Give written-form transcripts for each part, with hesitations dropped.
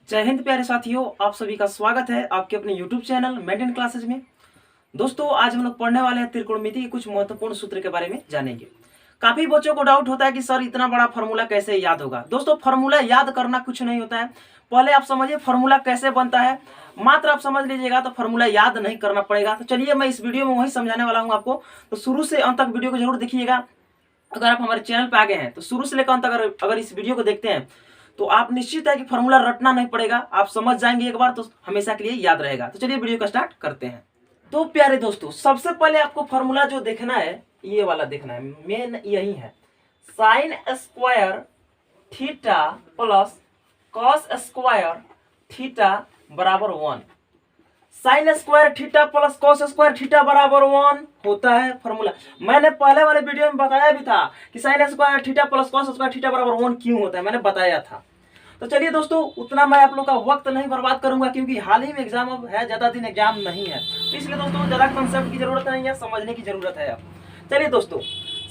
जय हिंद प्यारे साथियों, आप सभी का स्वागत है आपके अपने YouTube चैनल मेंटेन क्लासेज में। दोस्तों, आज हम लोग पढ़ने वाले हैं त्रिकोणमिति के कुछ महत्वपूर्ण सूत्र के बारे में जानेंगे। काफी बच्चों को डाउट होता है कि सर इतना बड़ा फॉर्मूला कैसे याद होगा। दोस्तों, फॉर्मूला याद करना कुछ नहीं होता है। पहले आप समझिए फॉर्मूला कैसे बनता है, मात्र आप समझ लीजिएगा तो फॉर्मूला याद नहीं करना पड़ेगा। तो चलिए मैं इस वीडियो में वही समझाने वाला हूँ आपको, तो शुरू से अंत तक वीडियो को जरूर देखिएगा। अगर आप हमारे चैनल पे आ गए हैं तो शुरू से लेकर अंत तक अगर इस वीडियो को देखते हैं तो आप निश्चित है कि फॉर्मूला रटना नहीं पड़ेगा, आप समझ जाएंगे एक बार तो हमेशा के लिए याद रहेगा। तो चलिए वीडियो का स्टार्ट करते हैं। तो प्यारे दोस्तों, सबसे पहले आपको फॉर्मूला जो देखना है ये वाला देखना है, मेन यही है। Sine square theta plus cos square theta बराबर 1। Sign square theta plus cos square theta बराबर 1 होता है फॉर्मूला। मैंने पहले वाले वीडियो में बताया भी था कि sign square theta plus cos square theta बराबर 1 क्यों होता है, मैंने बताया था। तो चलिए दोस्तों, उतना मैं आप लोग का वक्त नहीं बर्बाद करूंगा क्योंकि हाल ही में एग्जाम अब है, ज्यादा दिन एग्जाम नहीं है, तो इसलिए दोस्तों ज्यादा कंसेप्ट की जरूरत नहीं है, समझने की जरूरत है। अब चलिए दोस्तों,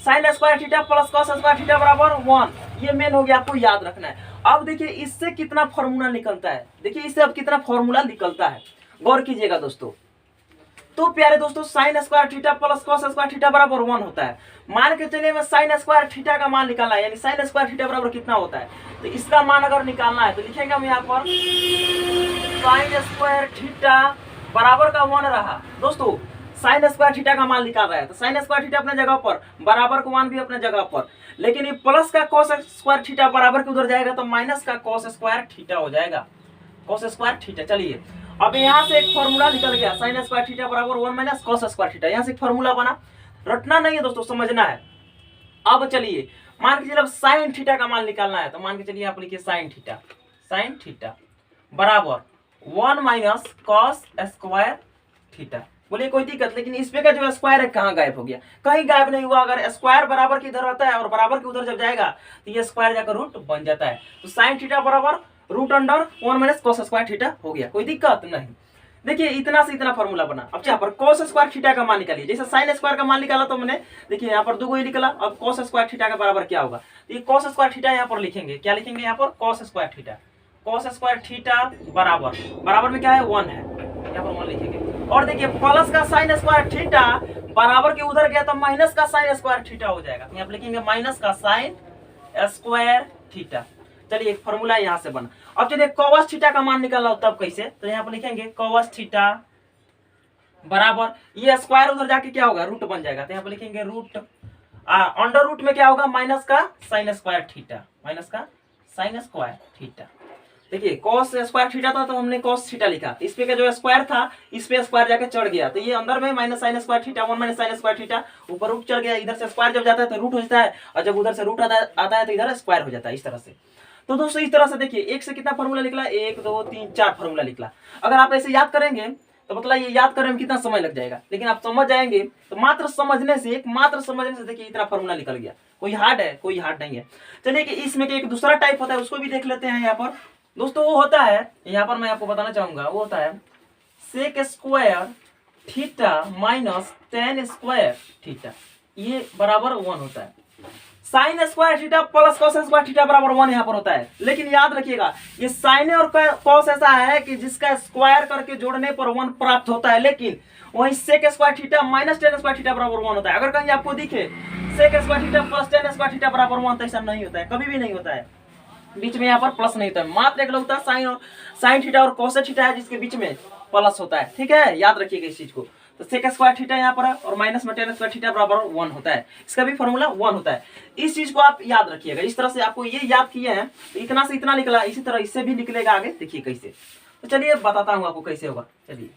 sign square theta plus cos square theta बराबर 1, ये मेन हो गया, आपको याद रखना है। अब देखिए इससे कितना फॉर्मूला निकलता है, देखिए इससे अब कितना फॉर्मूला निकलता है, गौर कीजिएगा दोस्तों। तो प्यारे दोस्तों, sign square theta plus cos square theta बराबर 1 होता है। मान के चलिए मैं साइन स्क्वायर थीटा का मान निकालना है, यानी साइन स्क्वायर थीटा बराबर कितना होता है, तो इसका मान अगर निकालना है तो लिखेंगे हम यहाँ पर साइन स्क्वायर थीटा बराबर का 1 रहा। दोस्तों, साइन स्क्वायर थीटा का मान निकाल रहा है तो साइन स्क्वायर थीटा अपने जगह पर, बराबर का मान भी अपने जगह पर, लेकिन ये प्लस का कॉस स्क्वायर थीटा बराबर के उधर जाएगा तो माइनस का कॉस स्क्वायर थीटा हो जाएगा, कॉस स्क्वायर थीटा। चलिए अब यहाँ से एक फॉर्मूला निकल गया, साइन स्क्वायर थीटा बराबर 1 माइनस कॉस स्क्वायर थीटा, यहाँ से एक फॉर्मूला बना। रटना नहीं है दोस्तों, समझना है। अब चलिए मान के चलिए अब साइन थीटा का मान निकालना है तो मान के चलिए आप लिखिए साइन थीटा बराबर 1 माइनस कॉस स्क्वायर थीटा। बोलिए कोई दिक्कत, लेकिन इस पे का जो स्क्वायर है कहाँ गायब हो गया? कहीं गायब नहीं हुआ। अगर स्क्वायर बराबर के इधर रहता है और बराबर के उधर जब जाएगा तो ये स्क्वायर जाकर रूट बन जाता है। तो साइन थीटा बराबर root under 1 minus cos square theta हो गया, कोई दिक्कत नहीं। देखिए इतना से इतना फॉर्मूला बना। अब यहाँ पर कॉस स्क्वायर थीटा का मान निकालिए, जैसे साइन स्क्वायर का मान निकाला तो मैंने, देखिए यहाँ पर 2 ही निकला। अब कॉस स्क्वायर थीटा का बराबर क्या होगा, तो ये कॉस स्क्वायर थीटा यहाँ पर लिखेंगे, क्या लिखेंगे यहाँ पर, कॉस स्क्वायर थीटा बराबर में क्या है, 1 है, यहाँ पर 1 लिखेंगे। और देखिए प्लस का साइन स्क्वायर थीटा बराबर के उधर गया तो माइनस का साइन स्क्वायर थीटा हो जाएगा, यहाँ पर लिखेंगे माइनस का साइन स्क्वायर थीटा। चलिए एक फॉर्मूला यहाँ से बना। अब चलिए कॉस थीटा का मान निकालना हो तब कैसे, तो यहाँ पर लिखेंगे कॉस थीटा बराबर, ये स्क्वायर उधर जाके क्या होगा, रूट बन जाएगा, तो यहाँ पर लिखेंगे रूट अंडर रूट में क्या होगा, माइनस का साइन स्क्वायर थीटा। देखिए कॉस स्क्वायर थीटा था तो हमने कॉस थीटा लिखा, इस पे का जो स्क्वायर था इस पे स्क्वायर जाके चढ़ गया तो ये अंदर में minus sine square theta 1 minus sine square theta, ऊपर रूट चढ़ गया, इधर से स्क्वायर जब जाता है तो रूट हो जाता है, और जब उधर से रूट आता है तो इधर स्क्वायर हो जाता है, इस तरह से। तो दोस्तों इस तरह से देखिए एक से कितना फॉर्मूला निकला, 1 2 3 4 फॉर्मूला निकला। अगर आप ऐसे याद करेंगे तो मतलब ये याद करने में कितना समय लग जाएगा, लेकिन आप समझ जाएंगे तो मात्र समझने से देखिए इतना फॉर्मूला निकल गया। कोई हार्ड है, कोई हार्ड नहीं है। चलिए कि इसमें एक दूसरा टाइप होता है उसको भी देख लेते हैं। यहाँ पर दोस्तों वो होता है, यहाँ पर मैं आपको बताना चाहूंगा, वो होता है sec square theta minus tan square theta, ये बराबर 1 होता है। Sine square theta plus cos square theta बराबर 1 यहाँ पर होता है। लेकिन याद रखिएगा ये साइन और कॉस ऐसा है कि जिसका स्क्वायर करके जोड़ने पर 1 प्राप्त होता है, लेकिन वहीं sec square theta minus tan square theta बराबर 1 होता है। अगर कहीं आपको दिखे sec square theta plus tan square theta बराबर 1 तो ऐसा नहीं होता है, कभी भी नहीं होता है। बीच में यहाँ पर प्लस नहीं होता है, मात्र एक होता है साइन थीटा और कॉस थीटा है जिसके बीच में प्लस होता है। ठीक है, याद रखिएगा इस चीज को। तो सेक स्क्वायर थीटा यहाँ पर है और माइनस में टेन स्क्वायर थीटा बराबर 1 होता है, इसका भी फॉर्मूला 1 होता है। इस चीज को आप याद रखिएगा। इस तरह से आपको ये याद किए हैं तो इतना से इतना निकला, इसी तरह इससे भी निकलेगा आगे, देखिए कैसे। तो चलिए बताता हूँ आपको कैसे होगा। चलिए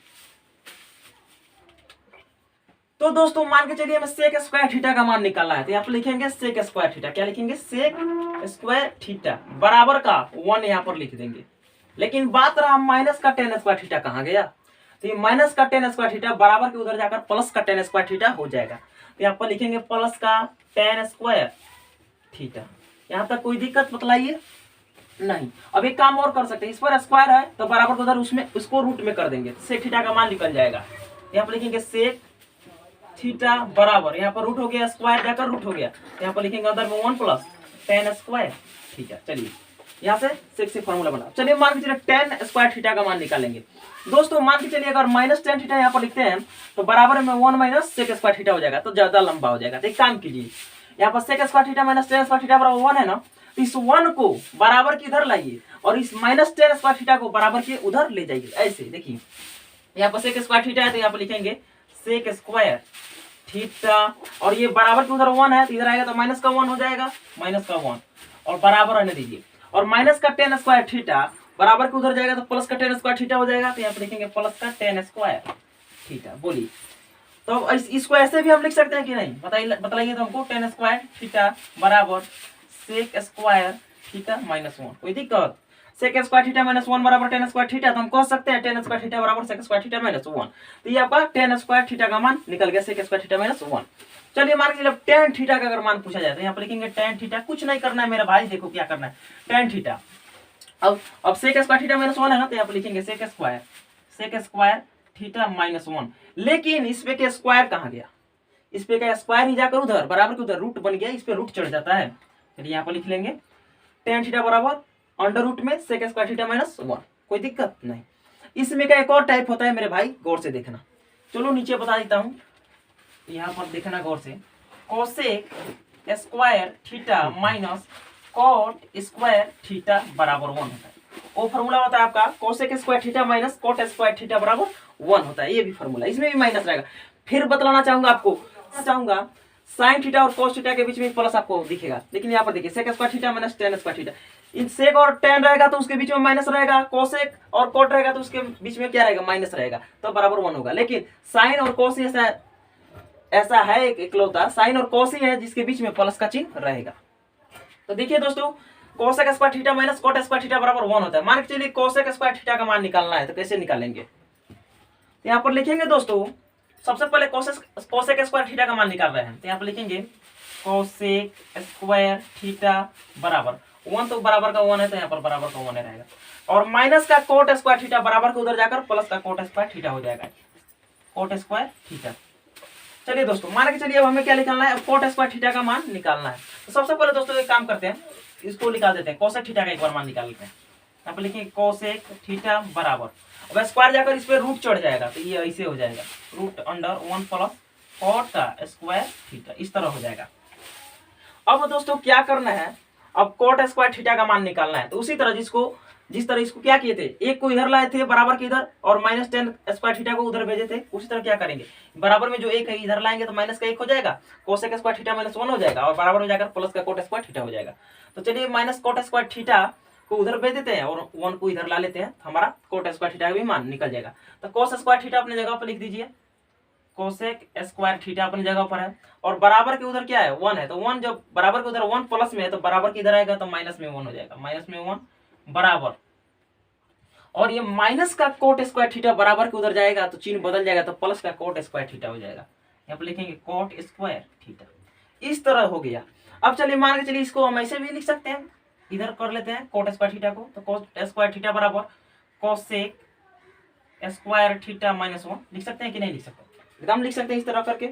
तो दोस्तों मान के चलिए हमें सेक स्क्वायर थीटा का मान निकालना है तो यहाँ पर लिखेंगे सेक स्क्वायर थीटा, क्या लिखेंगे, सेक स्क्वायर थीटा बराबर का 1 यहाँ पर लिख देंगे। लेकिन बात रहा माइनस का टेन स्क्वायर थीटा कहाँ गया, तो ये माइनस का टेन स्क्वायर थीटा बराबर के उधर जाकर प्लस का टेन स्क्वायर थीटा हो जाएगा, तो यहाँ पर लिखेंगे प्लस का टेन स्क्वायर थीटा। यहाँ तक कोई दिक्कत बतलाइए नहीं। अब एक काम और कर सकते हैं, इस पर स्क्वायर है तो बराबर को उधर उसमें उसको रूट में कर देंगे, सेक थीटा का मान निकल जाएगा। यहाँ पर लिखेंगे सेक थीटा बराबर, यहाँ पर रूट हो गया, स्क्वायर जाकर रूट हो गया, यहाँ पर लिखेंगे अंदर में 1 प्लस टेन स्क्वायर थीटा। चलिए यहाँ से सेक से फॉर्मूला बना। चलिए मान के चलिए टेन स्क्वायर थीटा का मान निकालेंगे। दोस्तों मान के चलिए अगर माइनस टेन थीटा यहाँ पर लिखते हैं तो बराबर में 1 माइनस सेक स्क्वायर थीटा हो जाएगा, तो ज्यादा लंबा हो जाएगा। तो एक काम कीजिए, यहाँ पर sec square theta minus tan square theta बराबर 1 है ना, तो इस 1 को बराबर के इधर लाइए और इस माइनस टेन स्क्वायर थीटा को बराबर के उधर ले जाइए। ऐसे देखिए, यहाँ पर सेक स्क्वायर थीटा है तो यहाँ पर लिखेंगे सेक स्क्वायर थीटा, और ये बराबर के उधर 1 है तो इधर आएगा तो माइनस का 1 हो जाएगा, माइनस का 1 और बराबर रहने दीजिए। और माइनस का टेन स्क्वायर थीटा बराबर के उधर जाएगा तो प्लस का टेन स्क्वायर थीटा हो जाएगा, तो यहाँ पे लिखेंगे प्लस का टेन स्क्वायर थीटा। बोलिए तो इसको ऐसे भी हम लिख सकते हैं कि नहीं, बताइए तो हमको। टेन स्क्वायर थीटा बराबर सेक स्क्वायर थीटा माइनस 1, कोई दिक्कत? सेक स्क्वायर थीटा माइनस 1 बराबर टेन स्क्वायर थीटा, तो हम कह सकते हैं टेन स्क्वायर थीटा बराबर सेक स्क्वायर थीटा माइनस 1। तो ये आपका टेन स्क्वायर थीटा का मान निकल गया, सेक स्क्वायर थीटा माइनस 1। चलिए मान के जब टेन थीटा का अगर मान पूछा जाए तो यहाँ पर लिखेंगे टेन थीटा, कुछ नहीं करना है मेरा भाई, देखो क्या करना है, टेन थीटा। अब सेक स्क्वायर थीटा माइनस 1 है ना, तो यहाँ पर लिखेंगे सेक स्क्वायर थीटा माइनस 1। लेकिन इस पे के स्क्वायर कहाँ गया, इस पे का स्क्वायर ही जाकर उधर बराबर के उधर रूट बन गया, इस पे रूट चढ़ जाता है। चलिए यहाँ पर लिख लेंगे टेन थीटा बराबर अंडर रूट में सेक स्क्वायर थीटा माइनस 1, कोई दिक्कत नहीं। इसमें का एक और टाइप होता है मेरे भाई, गौर से देखना। चलो नीचे बता देता हूँ, यहाँ पर देखना गौर से, cosec square theta minus cot square theta बराबर 1 होता है। वो फॉर्मूला होता है आपका cosec square theta minus cot square theta बराबर 1 होता है। ये भी फॉर्मूला, इसमें भी माइनस रहेगा। फिर बतलाना चाहूंगा आपको, साइन थीटा और कॉस थीटा के बीच में प्लस आपको दिखेगा, लेकिन यहाँ पर देखिए sec square theta minus tan square theta, इन सेक और टेन रहेगा तो उसके बीच में माइनस रहेगा, कोसेक और कॉट रहेगा तो उसके बीच में क्या रहेगा, माइनस रहेगा, तो बराबर 1 होगा। लेकिन साइन और कॉस ऐसा है एक इकलौता साइन और कॉस ही है जिसके बीच में प्लस का चिन्ह रहेगा। तो देखिए दोस्तों, cosec square theta minus cot square theta बराबर 1 होता है। मान के चलिए कोसेक स्क्वायर थीटा का मान निकालना है, तो कैसे निकालेंगे, तो यहाँ पर लिखेंगे दोस्तों, सबसे पहले कोसेक स्क्वायर थीटा का मान निकाल रहे हैं, तो यहाँ पर लिखेंगे कोसेक स्क्वायर थीटा बराबर 1, तो बराबर का 1 है तो यहाँ पर बराबर का 1 रहेगा, और माइनस का कोट स्क्वायर थीटा बराबर के उधर जाकर प्लस का कोट स्क्वायर थीटा हो जाएगा, कोट स्क्वायर थीटा। चलिए दोस्तों मान के चलिए अब हमें क्या निकालना है, कोट स्क्वायर थीटा का मान निकालना है। तो सबसे पहले दोस्तों एक काम करते हैं, इसको निकाल देते हैं, कोसेक थीटा का एक बार मान निकाल लेते हैं। यहाँ पर लिखेंगे कोसेक थीटा बराबर, अब स्क्वायर जाकर इस पे रूट चढ़ जाएगा, तो ये ऐसे हो जाएगा, रूट अंडर 1 प्लस कॉट का स्क्वायर थीटा, इस तरह हो जाएगा। अब दोस्तों क्या करना है, अब कोट स्क्वायर थीटा का मान निकालना है। तो उसी तरह जिस तरह इसको क्या किए थे, एक को इधर लाए थे बराबर के इधर, और माइनस टेन स्क्वायर थीटा को उधर भेजे थे, उसी तरह क्या करेंगे, बराबर में जो एक है इधर लाएंगे तो माइनस का 1 हो जाएगा, कोसेक स्क्वायर थीटा माइनस 1 हो जाएगा, और बराबर में जाकर प्लस का कोट स्क्वायर थीटा हो जाएगा। तो चलिए माइनस कोट स्क्वायर थीटा को उधर भेज देते हैं और 1 को इधर ला लेते हैं, तो हमारा कोट स्क्वायर थीटा का भी मान निकल जाएगा। तो कोस स्क्वायर थीटा अपने जगह पर लिख दीजिए, कोसेक स्क्वायर थीटा अपनी जगह पर है, और बराबर के उधर क्या है, 1 है, तो 1 जब बराबर के उधर 1 प्लस में है तो बराबर के इधर आएगा तो माइनस में 1 हो जाएगा, माइनस में 1 बराबर, और ये माइनस का कोट स्क्वायर थीटा बराबर के उधर जाएगा तो चिन्ह बदल जाएगा, तो प्लस का कोट स्क्वायर थीटा हो जाएगा। यहाँ पर लिखेंगे कोट स्क्वायर थीटा, इस तरह हो गया। अब चलिए मान के चलिए इसको हम ऐसे भी लिख सकते हैं, इधर कर लेते हैं कोट स्क्वायर थीटा को, तो कोट स्क्वायर थीटा बराबर कोसेक स्क्वायर थीटा माइनस 1 लिख सकते हैं कि नहीं लिख सकते, एकदम लिख सकते हैं इस तरह करके,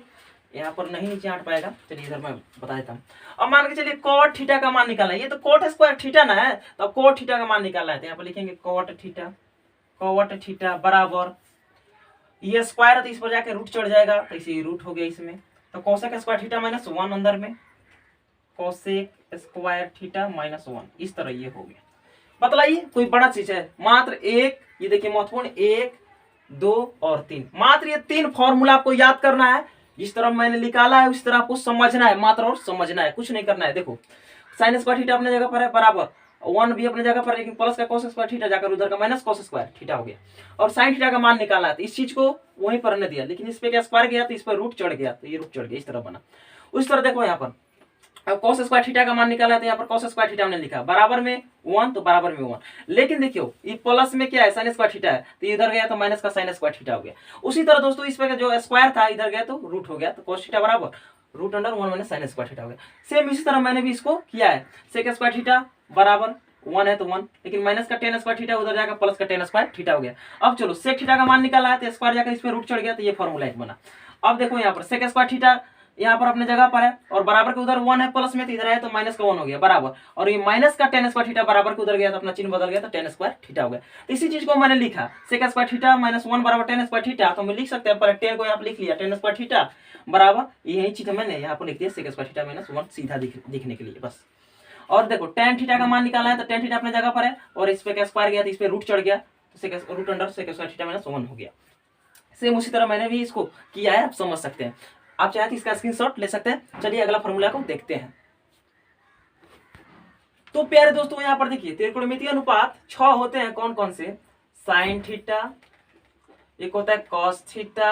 यहाँ पर नहीं नीचे हट पाएगा। चलिए इधर मैं बता देता हूँ। अब मान के चलिए कोट थीटा का मान निकालना है, ये तो कोट स्क्वायर थीटा ना है, तो कोट थीटा का मान निकालना है, तो यहाँ पर लिखेंगे कोट थीटा बराबर, ये स्क्वायर है तो इस पर जाके रूट चढ़ जाएगा, तो इसे रूट हो गया इसमें, तो कोसेक स्क्वायर थीटा माइनस 1 अंदर में, कोसेक स्क्वायर थीटा माइनस 1, इस तरह ये हो गया। बतलाइए कोई बड़ा चीज है, मात्र एक, ये देखिए महत्वपूर्ण, 1 2 और 3, मात्र ये 3 फॉर्मूला आपको याद करना है, जिस तरह मैंने निकाला है उस तरह आपको समझना है, मात्र और समझना है, कुछ नहीं करना है। देखो साइन स्क्वायर थीटा अपने जगह पर है बराबर, 1 भी अपने जगह पर है, लेकिन प्लस का कोस स्क्वायर थीटा जाकर उधर का माइनस कोस स्क्वायर थीटा हो गया, और साइन थीटा का मान निकालना है, तो इस चीज को वहीं पर रहने दिया, लेकिन इस पे क्या स्क्वायर गया तो इस पर रूट चढ़ गया, तो ये रूट चढ़ गया, इस तरह बना। उस तरह देखो यहाँ पर अब cos स्क्वायर थीटा का मान निकाला है, तो यहाँ पर cos स्क्वायर थीटा हमने लिखा बराबर में 1, तो बराबर में 1, लेकिन देखियो ये प्लस में क्या है, साइन स्क्वायर थीटा है, तो इधर गया तो माइनस का साइन स्क्वायर थीटा हो गया। उसी तरह दोस्तों इस पे जो स्क्वायर था इधर गया तो रूट हो गया, तो cos थीटा बराबर root under 1 minus sine square theta हो गया। सेम इसी तरह मैंने भी इसको किया है, सेक स्क्वायर थीटा बराबर 1 है तो 1, लेकिन माइनस का टेन स्क्वायर थीटा उधर जाकर प्लस का टेन स्क्वायर थीटा हो गया। अब चलो सेक थीटा का मान निकाला है, तो स्क्वायर जाकर इस पे रूट चढ़ गया, तो ये फॉर्मूला एक बना। अब देखो यहाँ पर सेक स्क्वायर थीटा यहाँ पर अपने जगह पर है और बराबर के उधर 1 है प्लस में, तो इधर है तो माइनस का 1 हो गया बराबर, और ये माइनस का tan स्क्वायर थीटा बराबर के उधर गया तो अपना चिन्ह बदल गया तो tan स्क्वायर थीटा हो गया। तो इसी चीज को मैंने लिखा sec स्क्वायर थीटा माइनस 1 बराबर tan स्क्वायर थीटा, तो हम लिख सकते हैं, पहले tan को यहाँ पे लिख लिया, tan स्क्वायर थीटा बराबर यही चीज मैंने यहाँ पर लिख दिया sec स्क्वायर थीटा माइनस 1 सीधा दिखने के लिए बस। और देखो tan थीटा का मान निकालना है, तो tan थीटा अपने जगह पर है और इस पे क्या स्क्वायर गया तो इस पे रूट चढ़ गया, तो root under sec square theta minus 1 हो गया। सेम उसी तरह मैंने भी इसको किया है, आप समझ सकते हैं। आप चाहे तो इसका स्क्रीनशॉट ले सकते हैं। चलिए अगला फॉर्मूला को देखते हैं। तो प्यारे दोस्तों यहाँ पर देखिए त्रिकोणमितीय अनुपात 6 होते हैं, कौन कौन से, साइन थीटा, एक होता है कॉस थीटा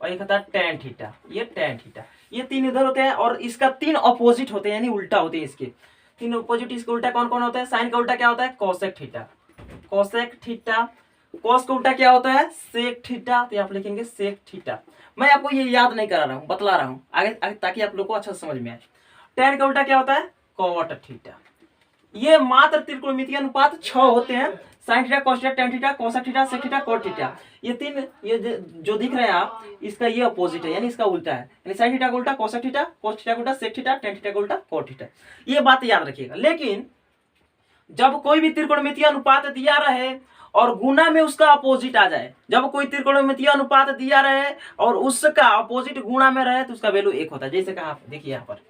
और एक होता है टैन थीटा, ये टैन थीटा, ये 3 इधर होते हैं और इसका 3 अपोजिट होते हैं, यानी उल्टा होते हैं इसके 3 अपोजिट। इसका उल्टा कौन कौन होता है, साइन का उल्टा क्या होता है, cosec theta, cosec theta, cos का उल्टा क्या होता है, सेक थीटा, तो यहाँ पे लिखेंगे सेक थीटा। मैं आपको ये याद नहीं करा रहा हूँ, बतला रहा हूँ आगे ताकि आप लोग को अच्छा समझ में आए। टैन का उल्टा क्या होता है, कॉट थीटा। ये मात्र त्रिकोणमितीय अनुपात 6 होते हैं, sine theta, cos theta, tan theta, cosec theta, sec theta, cot theta. ये 3 ये जो दिख रहे हैं आप, इसका ये अपोजिट है, यानी इसका उल्टा है, यानी साइन थीटा का उल्टा कोसेक थीटा, कॉस थीटा का उल्टा सेक थीटा, टैन थीटा का उल्टा कॉट थीटा। ये बात याद रखिएगा। लेकिन जब कोई भी त्रिकोणमितीय अनुपात दिया रहे और गुना में उसका अपोजिट आ जाए, जब कोई त्रिकोणमितीय अनुपात दिया रहे और उसका अपोजिट गुणा में रहे तो उसका वैल्यू 1 होता है। जैसे कहा देखिए यहाँ पर,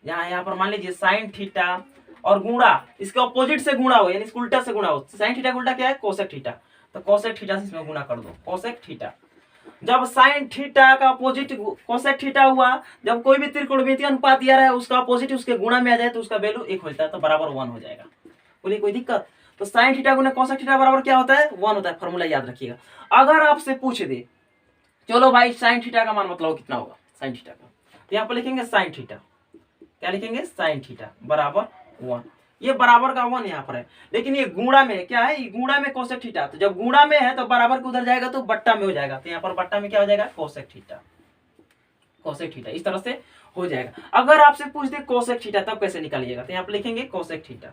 यहाँ पर मान लीजिए साइन थीटा और गुणा इसके अपोजिट से गुणा हो, यानी इसके उल्टा से गुणा हो। साइन थीटा का उल्टा क्या है, कोसेक थीटा, तो कोसेक थीटा से इसमें गुणा कर दो, कोसेक थीटा। जब साइन थीटा का अपोजिट कोसेक थीटा हुआ, जब कोई भी त्रिकोणमितीय अनुपात दिया रहे उसका अपोजिट उसके गुणा में आ जाए तो उसका वैल्यू 1 हो जाता है, तो बराबर 1 हो जाएगा। बोलिए कोई दिक्कत। तो साइन थीटा गुना कोसेक थीटा बराबर क्या होता है, 1 होता है। फॉर्मूला याद रखिएगा। अगर आपसे पूछ दे चलो भाई साइन थीटा का मान मतलब कितना होगा, साइन थीटा का, तो यहाँ पर लिखेंगे साइन थीटा, क्या लिखेंगे, साइन थीटा बराबर 1। ये बराबर का 1 यहाँ पर है, लेकिन ये गुणा में क्या है, ये गुणा में कोसेक थीटा, तो जब गुणा में है तो बराबर के उधर जाएगा तो बट्टा में हो जाएगा, तो यहाँ पर बट्टा में क्या हो जाएगा, कोसेक थीटा, कोसेक थीटा। इस तरह से हो जाएगा। अगर आपसे पूछ दे कोसेक थीटा तब कैसे निकालिएगा, तो यहाँ पर लिखेंगे कोसेक थीटा,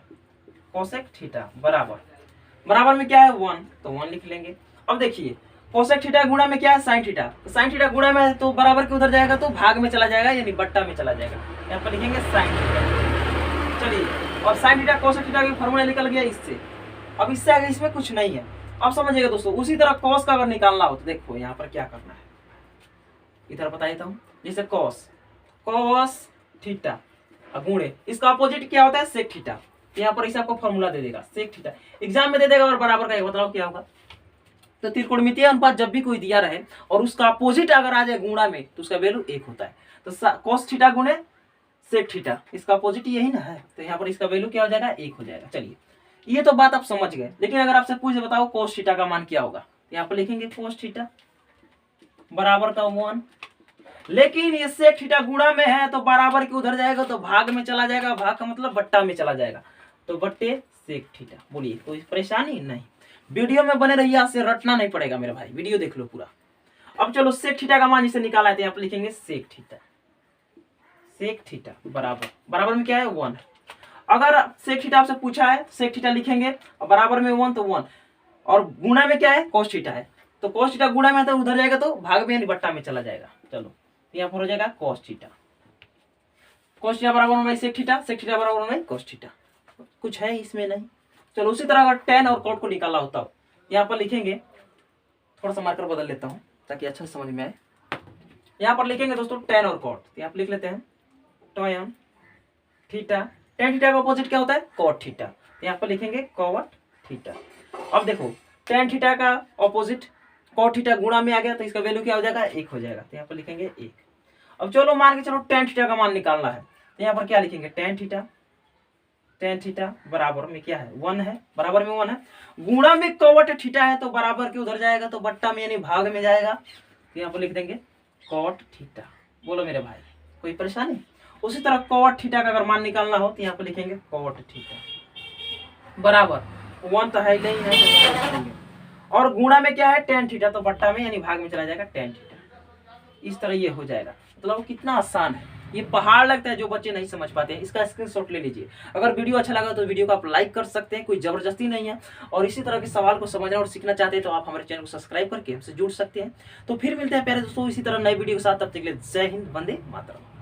कोसेक थीटा बराबर में क्या है 1, तो 1 लिख लेंगे। अब देखिए कोसेक थीटा गुणा में क्या है, साइन थीटा, तो साइन थीटा गुणा में है तो बराबर के उधर जाएगा तो भाग में चला जाएगा, यानी बट्टा में चला जाएगा, यहाँ पर लिखेंगे साइन थीटा। चलिए, और साइन थीटा कोसेक थीटा का फॉर्मूला निकल गया इससे। अब इससे आगे इसमें कुछ नहीं है। अब समझिएगा दोस्तों, उसी तरह कॉस का अगर निकालना हो तो देखो यहाँ पर क्या करना है, इधर बता देता हूँ। जैसे कॉस थीटा गुणे इसका अपोजिट क्या होता है, सेक थीटा, यहाँ पर इसे आपको फॉर्मूला दे देगा सेक थीटा, एग्जाम में दे देगा और बराबर का एक, बताओ क्या होगा। तो त्रिकोणमितीय अनुपात जब भी कोई दिया रहे और उसका अपोजिट अगर आ जाए गुणा में तो उसका वैल्यू 1 होता है। तो कॉस थीटा गुणे सेक थीटा, इसका अपोजिट यही ना है, तो यहाँ पर इसका वैल्यू क्या हो जाएगा, 1 हो जाएगा। चलिए ये तो बात आप समझ गए। लेकिन अगर आपसे पूछ बताओ कोस थीटा का मान क्या होगा, यहाँ पर लिखेंगे कोस थीटा बराबर का 1। लेकिन ये सेक थीटा गुणा में है तो बराबर के उधर जाएगा तो भाग में चला जाएगा, भाग का मतलब बट्टा में चला जाएगा, तो बट्टे सेक थीटा। बोलिए कोई परेशानी नहीं, वीडियो में बने रहिए, आपसे रटना नहीं पड़ेगा मेरे भाई, वीडियो देख लो पूरा। अब चलो सेक थीटा का मान जिसे निकाला है, यहाँ पर लिखेंगे सेक थीटा, सेक थीटा बराबर में क्या है 1। अगर सेक थीटा आपसे पूछा है सेक थीटा लिखेंगे और बराबर में 1 तो 1, और गुणा में क्या है कोस थीटा है, तो कोस थीटा गुणा में है तो उधर जाएगा तो भाग में यानी बट्टा में चला जाएगा। चलो यहाँ पर हो जाएगा कोस थीटा, कोस थीटा बराबर में सेक थीटा, सेक थीटा बराबर में कोस थीटा। कुछ है इसमें नहीं। चलो उसी तरह अगर tan और cot को निकालना होता हो, यहाँ पर लिखेंगे, थोड़ा सा मार्कर बदल लेता हूँ ताकि अच्छा समझ में आए। यहाँ पर लिखेंगे दोस्तों tan और cot, तो यहाँ पर लिख लेते हैं tan थीटा, tan थीटा का अपोजिट क्या होता है, cot थीटा, तो यहाँ पर लिखेंगे cot थीटा। अब देखो tan थीटा का अपोजिट cot थीटा गुणा में आ गया तो इसका वैल्यू क्या हो जाएगा, 1 हो जाएगा, तो यहाँ पर लिखेंगे 1। अब चलो मान के चलो tan थीटा का मान निकालना है, तो यहाँ पर क्या लिखेंगे tan थीटा बराबर में क्या है 1 है, बराबर में 1 है, गुणा में cot थीटा है तो बराबर के उधर जाएगा तो बट्टा में यानी भाग में जाएगा, तो यहाँ पर लिख देंगे cot थीटा। बोलो मेरे भाई कोई परेशानी। उसी तरह cot थीटा का अगर मान निकालना हो तो यहाँ पर लिखेंगे cot थीटा बराबर 1 तो है नहीं है, और गुणा में क्या है tan थीटा, तो बट्टा में यानी भाग में चला जाएगा tan थीटा। इस तरह ये हो जाएगा। मतलब कितना आसान है, ये पहाड़ लगता है जो बच्चे नहीं समझ पाते हैं। इसका स्क्रीनशॉट ले लीजिए। अगर वीडियो अच्छा लगा तो वीडियो को आप लाइक कर सकते हैं, कोई जबरदस्ती नहीं है। और इसी तरह के सवाल को समझना और सीखना चाहते हैं तो आप हमारे चैनल को सब्सक्राइब करके हमसे जुड़ सकते हैं। तो फिर मिलते हैं प्यारे दोस्तों इसी तरह नई वीडियो के साथ, तब तक के लिए जय हिंद, वंदे मातरम।